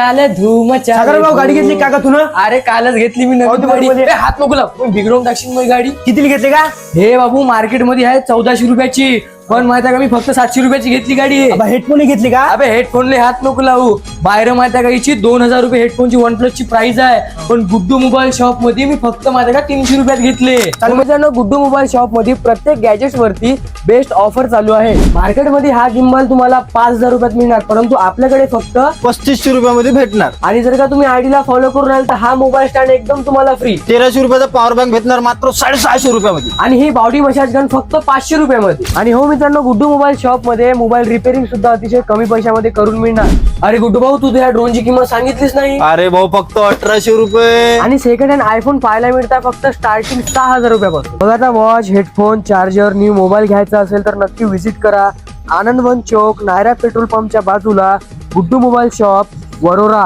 धूम सागरभाऊ गाडी घेतली का तू ना? अरे कालच घेतली मी नवीन गाडी. ए, हात नको लाव, बिघडवून टाकशील माझी गाडी. कितीला घेतली का? हे बाबू मार्केट मध्ये आहे 1400 रुपयाची, पण माहिती आहे का मी फक्त 700 रुपयाची घेतली गाडी. हेडफोन घेतली का? अबे हेडफोनले हात नको लावू. बाहेर माहिती आहे का हिची 2000 रुपये हेडफोनची OnePlus ची प्राइस आहे, पण गुड्डू मोबाईल शॉप मध्ये मी फक्त माहिती आहे का 300 रुपयात घेतले. तर मित्रांनो गुड्डू मोबाईल शॉप मध्ये प्रत्येक गॅजेट्स वरती बेस्ट ऑफर चालू आहे. मार्केटमध्ये हा गिम्बल तुम्हाला 5000 रुपयात मिळणार, परंतु आपल्याकडे फक्त 3500 रुपयामध्ये भेटणार. आणि जर का तुम्ही आयडीला फॉलो करून आल तर हा मोबाईल स्टँड एकदम तुम्हाला फ्री. 1300 रुपयाचा पॉवर बँक भेटणार मात्र 650 रुपयामध्ये. आणि ही बॉडी मसाज गन फक्त 500 रुपयामध्ये. आणि हो मित्रांनो गुड्डू मोबाईल शॉप मध्ये मोबाईल रिपेअरिंग सुद्धा अतिशय कमी पैशामध्ये करून मिळणार. अरे गुड्डू भाऊ तू त्या ड्रोनची किंमत सांगितलीच नाही. अरे भाऊ फक्त 1800 रुपये. आणि सेकंड हँड आयफोन पाहायला मिळतात फक्त स्टार्टिंग 6000 रुपयापासून. बघा आता watch, headphone, charger, new mobile घ्यायचा असेल तर नक्की व्हिजिट करा. आनंदवन चौक, नायरा पेट्रोल पंपच्या बाजूला गुड्डू मोबाईल शॉप, वरोरा.